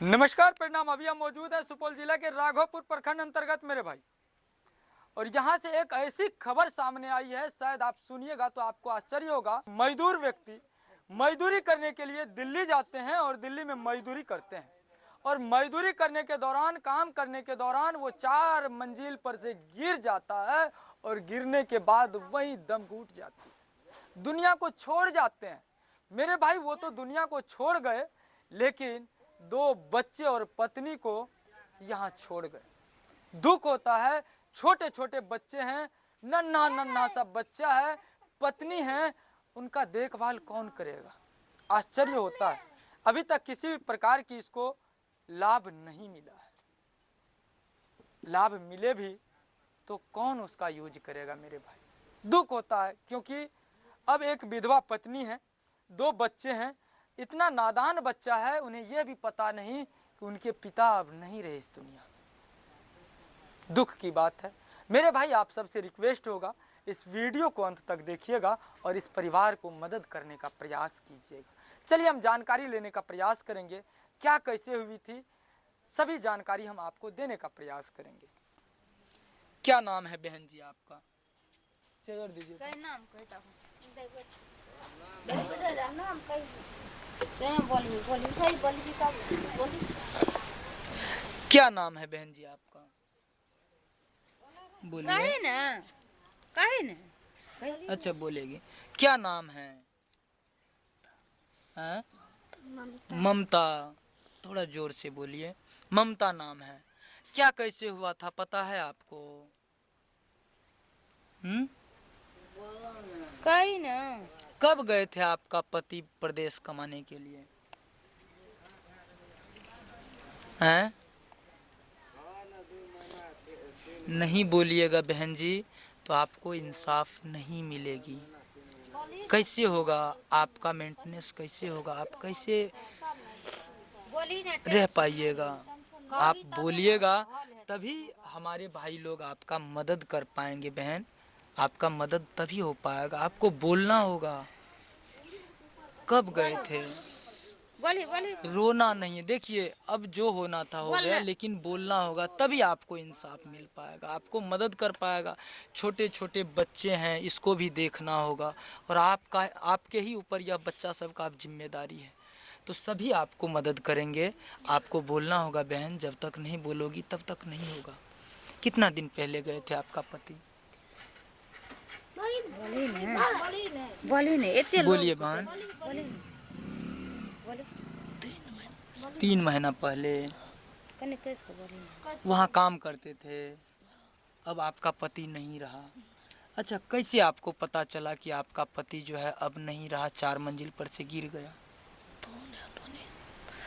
नमस्कार प्रणाम। अभी हम मौजूद है सुपौल जिला के राघोपुर प्रखंड अंतर्गत मेरे भाई, और यहाँ से एक ऐसी खबर सामने आई है, शायद आप सुनिएगा तो आपको आश्चर्य होगा। मजदूर व्यक्ति मजदूरी करने के लिए दिल्ली जाते हैं और दिल्ली में मजदूरी करते हैं, और मजदूरी करने के दौरान, काम करने के दौरान वो 4 मंजिल पर से गिर जाता है, और गिरने के बाद वहीं दम घुट जाती है, दुनिया को छोड़ जाते हैं मेरे भाई। वो तो दुनिया को छोड़ गए, लेकिन 2 बच्चे और पत्नी को यहाँ छोड़ गए। दुख होता है, छोटे छोटे बच्चे हैं, नन्हा नन्हा सा बच्चा है, पत्नी है, उनका देखभाल कौन करेगा। आश्चर्य होता है, अभी तक किसी भी प्रकार की इसको लाभ नहीं मिला है। लाभ मिले भी तो कौन उसका यूज करेगा मेरे भाई। दुख होता है, क्योंकि अब एक विधवा पत्नी है, 2 बच्चे हैं। इतना नादान बच्चा है, उन्हें यह भी पता नहीं कि उनके पिता अब नहीं रहे इस दुनिया में। दुख की बात है मेरे भाई। आप सबसे रिक्वेस्ट होगा, इस वीडियो को अंत तक देखिएगा और इस परिवार को मदद करने का प्रयास कीजिएगा। चलिए हम जानकारी लेने का प्रयास करेंगे, क्या कैसे हुई थी, सभी जानकारी हम आपको देने का प्रयास करेंगे। क्या नाम है बहन जी आपका? चेयर दीजिए। नाम क्या नाम है बहन जी आपका? बोलिए। काहे ना अच्छा बोलेगी। क्या नाम है? हाँ? ममता। थोड़ा जोर से बोलिए। ममता नाम है। क्या कैसे हुआ था पता है आपको? काहे ना कब गए थे आपका पति प्रदेश कमाने के लिए? हैं? नहीं बोलिएगा बहन जी तो आपको इंसाफ नहीं मिलेगी। कैसे होगा आपका मेंटेनेंस, कैसे होगा, आप कैसे रह पाइएगा? आप बोलिएगा तभी हमारे भाई लोग आपका मदद कर पाएंगे बहन। आपका मदद तभी हो पाएगा, आपको बोलना होगा। कब गए थे? रोना नहीं है। देखिए अब जो होना था हो गया, लेकिन बोलना होगा तभी आपको इंसाफ मिल पाएगा, आपको मदद कर पाएगा। छोटे छोटे बच्चे हैं, इसको भी देखना होगा, और आपके ही ऊपर यह बच्चा सबका आप जिम्मेदारी है, तो सभी आपको मदद करेंगे। आपको बोलना होगा बहन, जब तक नहीं बोलोगी तब तक नहीं होगा। कितना दिन पहले गए थे आपका पति? बोलिए बहन। 3 महीना पहले वहाँ काम करते थे, अब आपका पति नहीं रहा। अच्छा, कैसे आपको पता चला कि आपका पति जो है अब नहीं रहा, 4 मंजिल पर से गिर गया?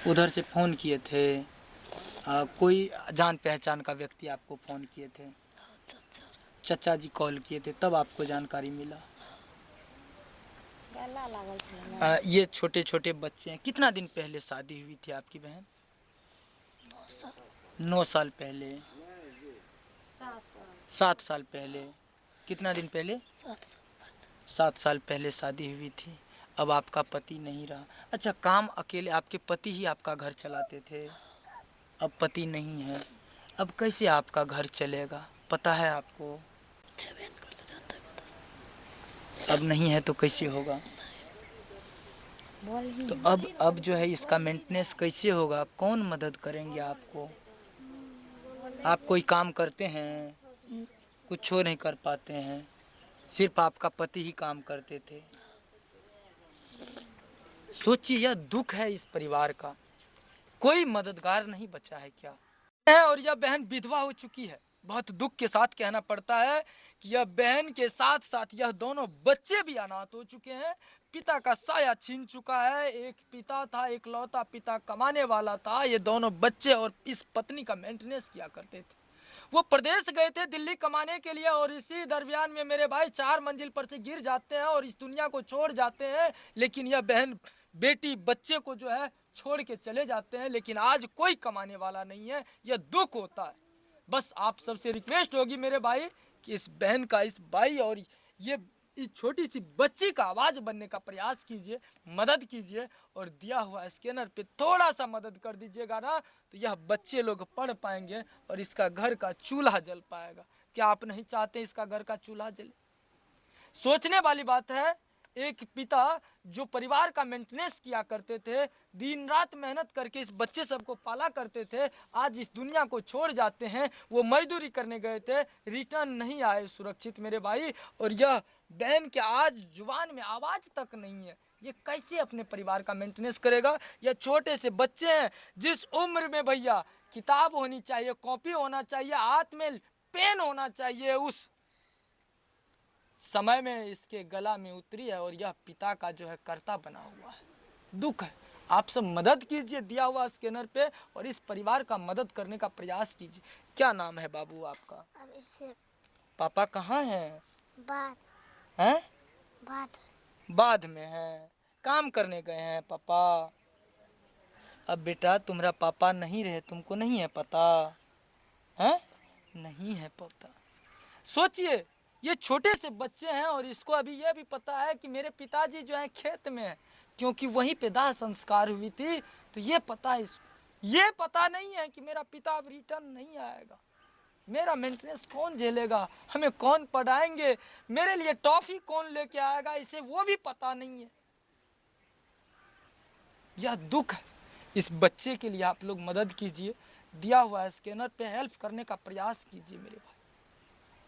उधर से फ़ोन किए थे? कोई जान पहचान का व्यक्ति आपको फ़ोन किए थे? चचा जी कॉल किए थे, तब आपको जानकारी मिला? ये छोटे छोटे बच्चे हैं। कितना दिन पहले शादी हुई थी आपकी बहन? 9 साल पहले। 7 साल पहले। कितना दिन पहले? 7 साल पहले शादी हुई थी। अब आपका पति नहीं रहा। अच्छा, काम अकेले आपके पति ही आपका घर चलाते थे, अब पति नहीं है, अब कैसे आपका घर चलेगा? पता है आपको? अब नहीं है तो कैसे होगा? तो अब जो है इसका मेंटेनेंस कैसे होगा? कौन मदद करेंगे आपको? आप कोई काम करते हैं? कुछ नहीं कर पाते हैं, सिर्फ आपका पति ही काम करते थे। सोचिए, यह दुख है इस परिवार का, कोई मददगार नहीं बचा है क्या है। और यह बहन विधवा हो चुकी है। बहुत दुख के साथ कहना पड़ता है कि यह बहन के साथ साथ यह दोनों बच्चे भी अनाथ हो चुके हैं। पिता का साया छीन चुका है। एक पिता था, एक लौता पिता कमाने वाला था। ये दोनों बच्चे और इस पत्नी का मेंटेनेंस किया करते थे। वो प्रदेश गए थे दिल्ली कमाने के लिए, और इसी दरमियान में मेरे भाई 4 मंजिल पर से गिर जाते हैं और इस दुनिया को छोड़ जाते हैं। लेकिन यह बहन बेटी बच्चे को जो है छोड़ के चले जाते हैं, लेकिन आज कोई कमाने वाला नहीं है। यह दुख होता है। बस आप सबसे रिक्वेस्ट होगी मेरे भाई कि इस बहन का, इस भाई और ये इस छोटी सी बच्ची का आवाज बनने का प्रयास कीजिए, मदद कीजिए और दिया हुआ स्कैनर पे थोड़ा सा मदद कर दीजिएगा ना, तो यह बच्चे लोग पढ़ पाएंगे और इसका घर का चूल्हा जल पाएगा। क्या आप नहीं चाहते इसका घर का चूल्हा जले? सोचने वाली बात है, एक पिता जो परिवार का मेंटेनेंस किया करते थे, दिन रात मेहनत करके इस बच्चे सबको पाला करते थे, आज इस दुनिया को छोड़ जाते हैं। वो मजदूरी करने गए थे, रिटर्न नहीं आए सुरक्षित मेरे भाई। और यह बहन के आज जुबान में आवाज तक नहीं है, ये कैसे अपने परिवार का मेंटेनेंस करेगा? यह छोटे से बच्चे हैं, जिस उम्र में भैया किताब होनी चाहिए, कॉपी होना चाहिए, हाथ में पेन होना चाहिए, उस समय में इसके गला में उतरी है और यह पिता का जो है कर्ता बना हुआ है। दुख है। आप सब मदद कीजिए दिया हुआ स्कैनर पे और इस परिवार का मदद करने का प्रयास कीजिए। क्या नाम है बाबू आपका? अभिषेक। पापा कहाँ हैं? बाद हैं? बाद बाद में हैं, काम करने गए हैं पापा। अब बेटा तुम्हारा पापा नहीं रहे, तुमको नहीं है पता? हैं? नहीं है पता। सोचिए, ये छोटे से बच्चे हैं और इसको अभी ये भी पता है कि मेरे पिताजी जो हैं खेत में हैं, क्योंकि वहीं पे दाह संस्कार हुई थी। तो ये पता है इसको, ये पता नहीं है कि मेरा पिता अब रिटर्न नहीं आएगा, मेरा मेंटेनेंस कौन झेलेगा, हमें कौन पढ़ाएंगे, मेरे लिए टॉफी कौन लेके आएगा, इसे वो भी पता नहीं है। यह दुख है। इस बच्चे के लिए आप लोग मदद कीजिए, दिया हुआ स्कैनर पे हेल्प करने का प्रयास कीजिए मेरे भाई,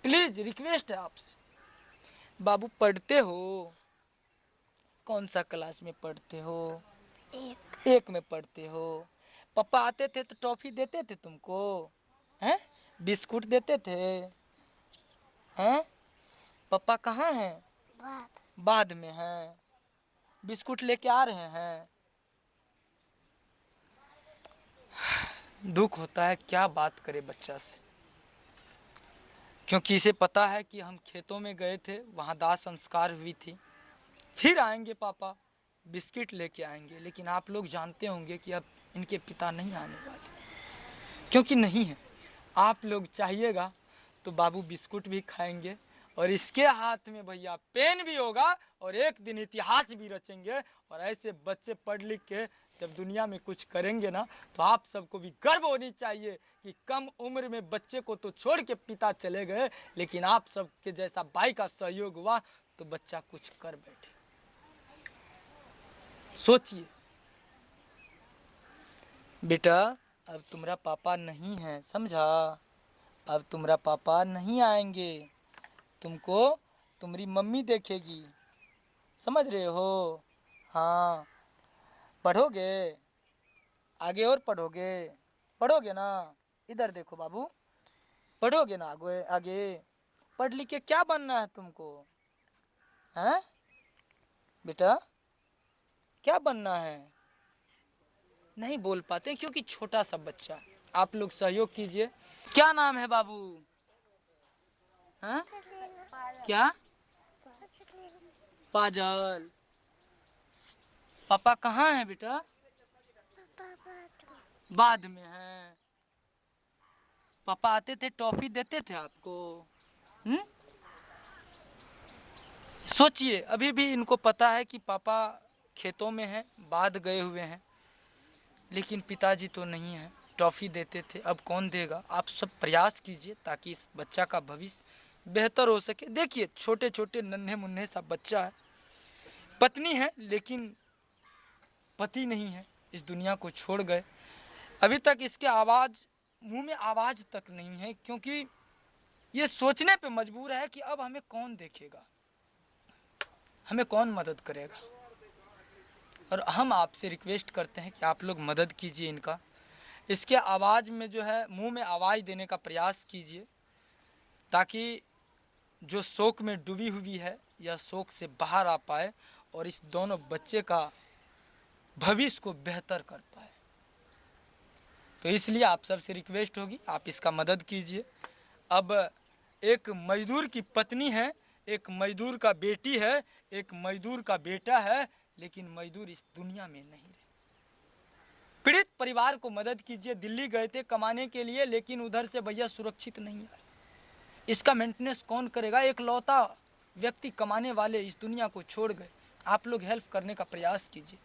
प्लीज रिक्वेस्ट है आपसे। बाबू पढ़ते हो? कौन सा क्लास में पढ़ते हो? एक में पढ़ते हो। पापा आते थे तो टॉफी देते थे तुमको? हैं? बिस्कुट देते थे? हैं? पापा कहाँ हैं? बाद में हैं। बिस्कुट लेके आ रहे हैं। दुख होता है, क्या बात करे बच्चा से, क्योंकि इसे पता है कि हम खेतों में गए थे, वहाँ दाह संस्कार हुई थी, फिर आएंगे पापा बिस्किट लेके आएंगे। लेकिन आप लोग जानते होंगे कि अब इनके पिता नहीं आने वाले, क्योंकि नहीं है। आप लोग चाहिएगा तो बाबू बिस्कुट भी खाएंगे और इसके हाथ में भैया पेन भी होगा और एक दिन इतिहास भी रचेंगे। और ऐसे बच्चे पढ़ लिख के जब दुनिया में कुछ करेंगे ना, तो आप सबको भी गर्व होनी चाहिए कि कम उम्र में बच्चे को तो छोड़ के पिता चले गए, लेकिन आप सबके जैसा भाई का सहयोग हुआ तो बच्चा कुछ कर बैठे। सोचिए बेटा, अब तुम्हारा पापा नहीं है, समझा? अब तुम्हारा पापा नहीं आएंगे, तुमको तुम्हारी मम्मी देखेगी, समझ रहे हो? हाँ, पढ़ोगे आगे और पढ़ोगे? पढ़ोगे ना? इधर देखो बाबू, पढ़ोगे ना आगे? आगे पढ़ लिख के क्या बनना है तुमको? हैं बेटा, क्या बनना है? नहीं बोल पाते क्योंकि छोटा सा बच्चा। आप लोग सहयोग कीजिए। क्या नाम है बाबू? हैं? क्या? पाजल। पापा कहाँ है बेटा? बाद में है। पापा आते थे टॉफी देते थे आपको? सोचिए, अभी भी इनको पता है कि पापा खेतों में हैं, बाद गए हुए हैं, लेकिन पिताजी तो नहीं है, टॉफी देते थे, अब कौन देगा? आप सब प्रयास कीजिए ताकि इस बच्चा का भविष्य बेहतर हो सके। देखिए छोटे छोटे नन्हे मुन्ने सा बच्चा है, पत्नी है लेकिन पति नहीं है, इस दुनिया को छोड़ गए। अभी तक इसके आवाज़, मुंह में आवाज़ तक नहीं है, क्योंकि ये सोचने पे मजबूर है कि अब हमें कौन देखेगा, हमें कौन मदद करेगा। और हम आपसे रिक्वेस्ट करते हैं कि आप लोग मदद कीजिए इनका, इसके आवाज़ में जो है मुंह में आवाज़ देने का प्रयास कीजिए, ताकि जो शोक में डूबी हुई है यह शोक से बाहर आ पाए और इस दोनों बच्चे का भविष्य को बेहतर कर पाए। तो इसलिए आप सबसे रिक्वेस्ट होगी, आप इसका मदद कीजिए। अब एक मजदूर की पत्नी है, एक मजदूर का बेटी है, एक मजदूर का बेटा है, लेकिन मजदूर इस दुनिया में नहीं रहे। पीड़ित परिवार को मदद कीजिए। दिल्ली गए थे कमाने के लिए, लेकिन उधर से भैया सुरक्षित नहीं आए, इसका मेंटेनेंस कौन करेगा? एक लौता व्यक्ति कमाने वाले इस दुनिया को छोड़ गए, आप लोग हेल्प करने का प्रयास कीजिए।